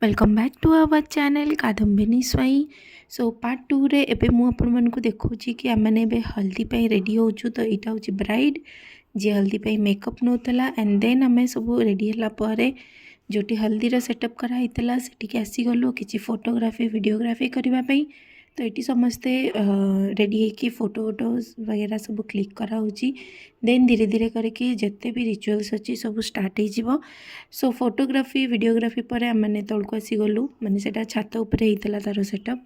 Welcome back to our channel Kadambini Swain. So part 2 रे एबे मु आपण मानकु देखौची कि आमने एबे हल्दी पे रेडी होचु। तो एटा होची ब्राइड जे हल्दी पे मेकअप नोतला एंड देन आमे सब रेडी हला परे जोटी हल्दी रा सेटअप करा हितला सेठी के आसी गलो किछि फोटोग्राफी वीडियोग्राफी करबा पई। तो ये समस्ते रेडी है फोटो वोटोज वगैरह सब क्लिक करा देन धीरे धीरे करके जिते भी रिचुअल्स अच्छी सब स्टार्ट हो। सो फोटोग्राफी वीडियोग्राफी पर आम मैंने तौक आसी गलु माने सेटा छात उपरे होता तार सेटअप।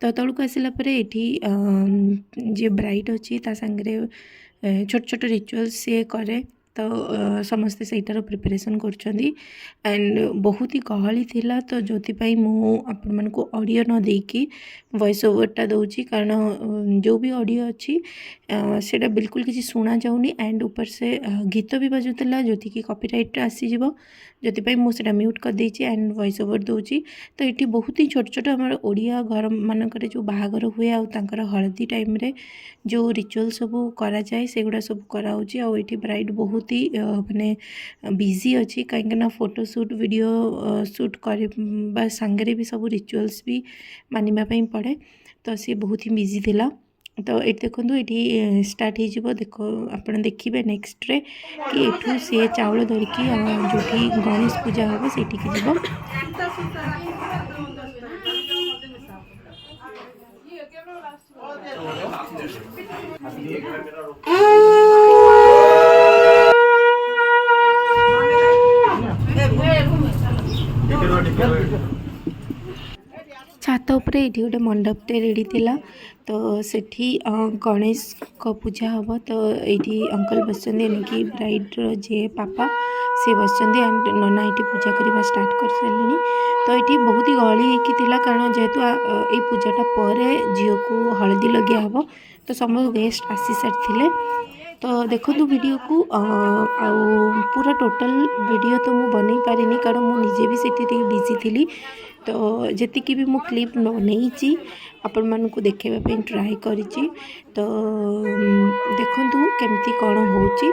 तो तौक आसला जी ब्राइड अच्छी सांगे छोट छोट रिचुअल्स सी करे। तो समस्ते सहीटार प्रिपरेशन करुँच एंड बहुत ही गहली थिला। तो जो आपण मानकु ऑडियो न देकी वॉइस ओवरटा दूची कारण जो भी ऑडियो अच्छी सेटा बिल्कुल किसी शुणा जाऊनी एंड ऊपर से गीत भी बाजुला जो कि कॉपीराइट आसीज जो मुझे म्यूट कर देची एंड वॉइस ओवर दूची। तो ये बहुत ही छोट छोट आम ओडिया घर मानक जो बाहागर हुए आर हलदी टाइम रे जो रिचुअल सब करा जाए सेगुड़ा सब कराऊँगी। आउट ब्राइड बहुत ही माने बिजी अच्छी कहीं फोटो शूट वीडियो शूट करवा सांगे भी सब रिचुअल्स भी मानिबा पड़े। तो सी बहुत ही बिजी थिला। तो ये देखो ये स्टार्ट हो देखो आप देखिए नेक्स्ट रे कि एठू सी चाउल धरिकी जो गणेश पूजा हम से जीव। छात उपरे ये गोटे मंडपटे रेडी थिला। तो सेठी गणेश को पूजा हम। तो ये अंकल बसचंदी कि ब्राइड जे पापा सी बसचंदी एंड नना ये पूजा करवा स्टार्ट कर सारे। तो ये बहुत ही गहली होती कारण जेहेतु ये पूजाटा पर झील को हलदी लगे हम। तो समस्त गेस्ट आसी सारी। तो देखो वीडियो को पूरा टोटल वीडियो तो मुझे बन पारिनी कारण मुझे भी सीटी बिजी थी। तो जी भी मु क्लिप नहीं आपण मानकु देखेबा ट्राए करिछि। तो देखंतु केमती कौन होची।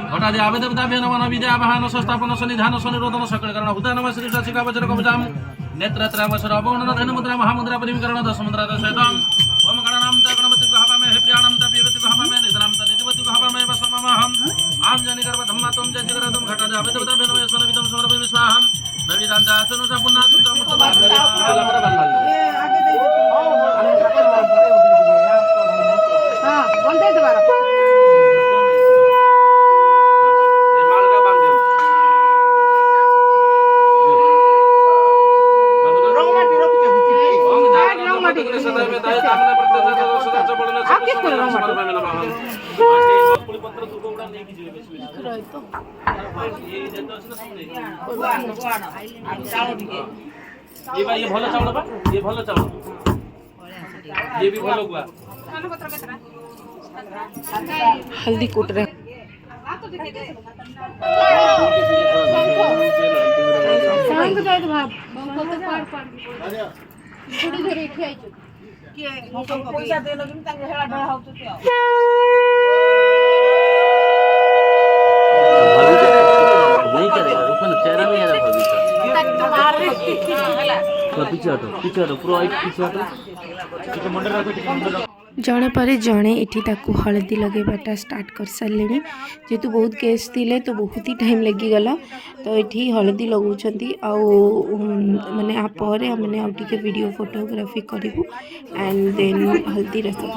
घटादि आवेदवताभ्य नमः विद्यावाहन संस्थापन सन्निधान सनिरोधन सकल करण हुता नमः श्री शशिका वज्र कवचाम नेत्रत्रावसर अवगणन धन मुद्रा महामुद्रा परिमीकरण दश मुद्रा दशयताम ओम गणनाम त गणपति गहवामे हे प्रियाणम त पीवति गहवामे निधनाम त निधिपति गहवामे वसममहम आम जनि गर्भ धम्मा तुम जय जगरातम घटादि आवेदवताभ्य नमः सन विदम समर्पयामि स्वाहा नविदांता सनुसा पुन्ना सुंदर मुत्तम हां बोल दे दोबारा ये भलो चावल बा ये भलो चावल ये भी भलो गुआ हल्दी कूट रहे पैसा दे लगिन तांगे हेला ढळा होतो ते नहीं करेगा ऊपर चेहरा में यार पीछे हटो पूरा पीछे हटो मुंडे रखो जड़े पर जड़े ये हलदी लगेबाटा स्टार्ट कर सारे। जेहेतु बहुत गेस्ट थिले तो बहुत ही टाइम लगिगला। तो ये हलदी लगाउछंती माने आपर मैंने आउ टिके वीडियो फोटोग्राफी करूँ एंड देन हल्दी रसम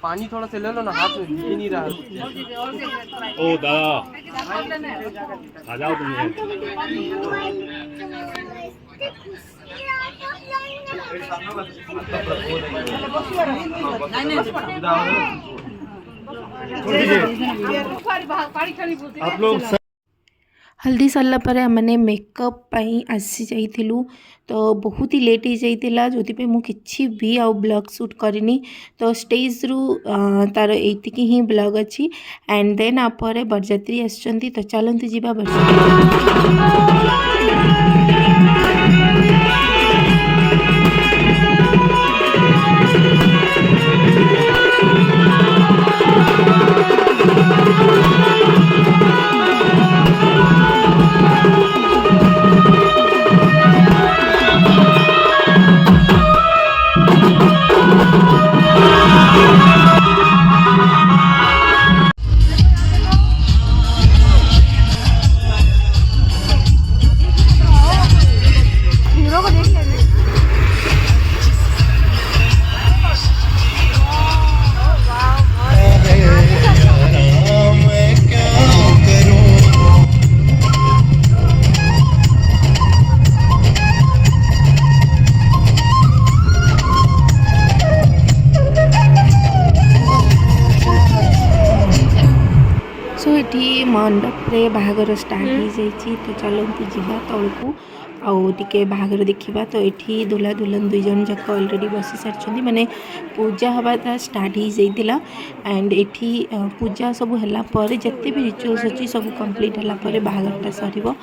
पानी थोड़ा से ले लो ना हाथ में दिख नहीं रहा। ओ दादा आ जाओ तुम आप लोग हल्दी सरला मैंने मेकअप आसी जाइलु। तो बहुत ही लेट हो जाइला जो मु किछि भी आउ ब्लॉग शूट करनी। तो स्टेज रु तार एतिक ही ब्लॉग अच्छी एंड देन आपर बरजात्री आसचंती। तो चलते जीवा बरजात्री। मंडप रे बाहागर स्टार्ट हो जाइए। तो चलते जीवा तौक आउ टिके बाहागर देखा। तो ये दुल्हा दुल्हन दुई जन जाक अलरेडी बसी सारी माने पूजा हवा स्टार्ट हो जाइला। एंड एठी पूजा सब है जिते भी रिचुअल्स अच्छी सब कंप्लीट है बाहागरटा सर।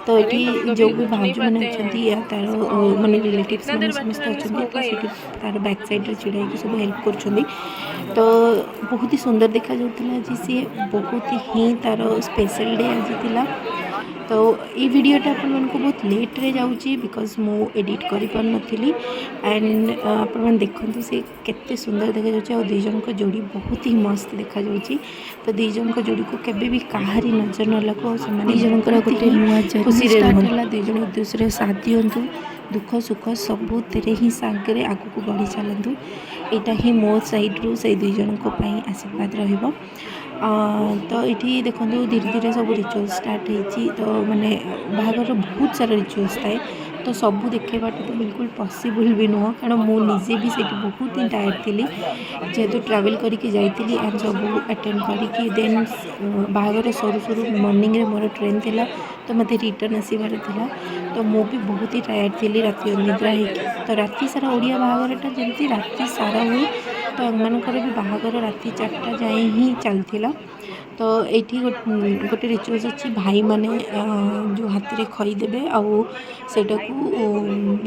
तो ये जो भी भाज मैंने अच्छा तार माने रिलेटिव्स मैंने समस्त अच्छा तो सीट तार बैक साइड छिड़ा सब हेल्प कर। तो बहुत ही सुंदर देखा जाता जी सी बहुत ही तार स्पेशल डे आज थिला। तो ये वीडियोटा अपन को बहुत लेट रे जाउची बिकॉज मो एडिट करि पार नथिली। एंड अपन देखंतु से केते सुंदर देखा जाउची और दुई जन को जोड़ी बहुत ही मस्त देखा जाउची। तो दुई जन को जोड़ी को केबे भी काहारी नजर न लागो से माने जन को गोटे नुआ खुशी रे रहला। दुई जन एक दूसरे साथ दियंतु दुख सुख सबू तेरे ही सागरे आगु को बढ़ी चलतु। यहाँ ही मो साइड रू से दुई जन को आशीर्वाद रहिबो। तो ये देखो धीरे धीरे सब रिचुअल स्टार्ट होती। तो माने बाहागर बहुत सारा रिचुअल्स थाए तो सबू देखेबाटा तो बिल्कुल पॉसिबल भी नुह कारण मुझे भी सेठी बहुत ही टायर्ड थी जेहेतु ट्रैवल करके जाइली एंड सब अटेंड करके देन बाहागर सरू सरू मॉर्निंग रे मोर ट्रेन थिला। तो मत रिटर्न आसबार था। तो मु भी बहुत ही टायर्ड थी राति निद्रा हो। तो राति सारा ओडिया बाहागरटा जमी राति सारा हुए तो एमनकर भी बाहागर राति 4टा जाए ही चलता। तो ये गोटे रिचुअल्स अच्छी भाई माने जो हाथ में खई देवे आउ सेटा को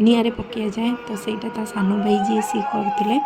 निआरे पकिया जाए। तो सेटा ता सानो भाई जी सी करथिले।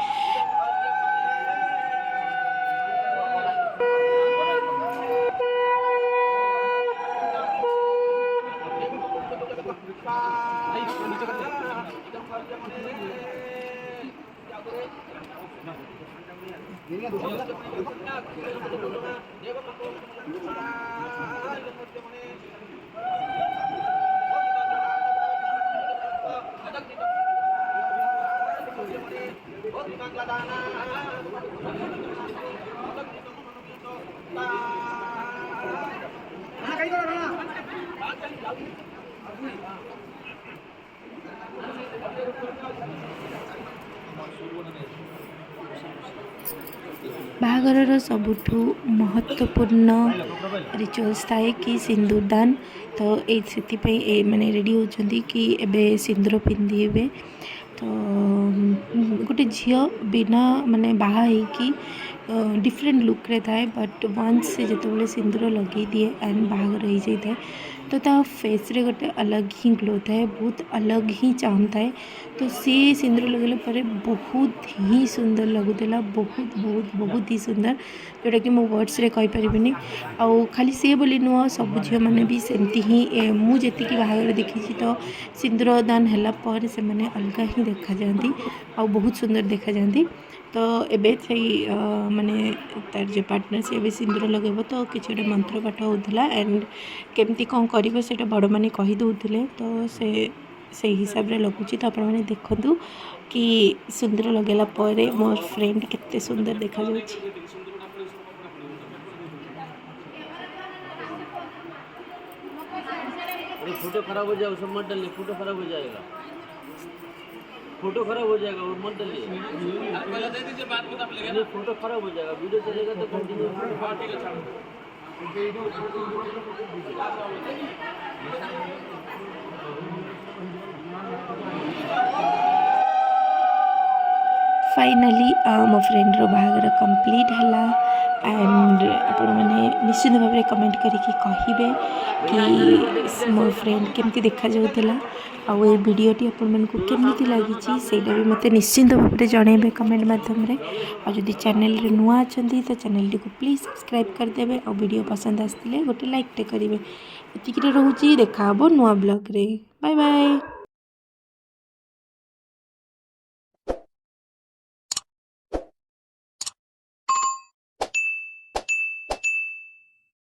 बाहागर सबुठु महत्वपूर्ण रिचुअल्स थाए कि सिंदूरदान। तो ये माने रेडी होचंदी कि एबे सिंदूर पिंधीबे। तो गोटे झील बिना माने बाहा कि डिफरेंट लुक रे थाए बट वंस से जो सिंदूर लगे दिए एंड बाहागर हो जाए तो ता फेस रे गोटे अलग ही ग्लो थाए बहुत अलग ही चाम थाए। तो सी सिंदूर लगेला परे बहुत ही सुंदर लगुला बहुत बहुत बहुत ही सुंदर जोटा कि मो वर्ड्स रे कहि परिबिनी। आउ खाली सी बोली नुह सब झील मैंने भी सेमती ही मुझे बाहागर देखी। तो सिंदूर दान है पर से मैंने अलग ही देखा जाती आ बहुत सुंदर देखा जाती। तो एबे से माने तार जो पार्टनर से एबे सिंदूर लगेब तो किसी गोटे मंत्र पाठ होता एंड केमती कौन कर से बड़ मैंने कही दौले। तो से हिसाब रे लगुच। तो आपण मैंने देखु कि सिंदूर लगेला परे मोर फ्रेंड केते सुंदर देखा जाउछि। फोटो खराब हो जाएगा सब मत डालिए। फोटो खराब हो जाएगा। फोटो खराब हो जाएगा और मत डालिए। फोटो खराब हो जाएगा वीडियो चलेगा तो कंटिन्यू। फाइनली मो फ्रेंड रो बाहागर कंप्लीट है। एंड आपण मैंने निश्चित भाव में कमेंट करके कहिबे कि मोर फ्रेंड केमती देखा जाउतला आउ ए वीडियोटी आपण मानकु केमती लागिची सेटा भी मते निश्चित भाव में जणेबे कमेंट माध्यम रे। और जदि चैनल रे नुआ अछंती तो चैनल को प्लीज सब्सक्राइब कर देबे और वीडियो पसंद आसतिले गोटे लाइक टे करिवे। एतिकी रे रहउची देखा हबो नुआ ब्लॉग रे। Bye bye.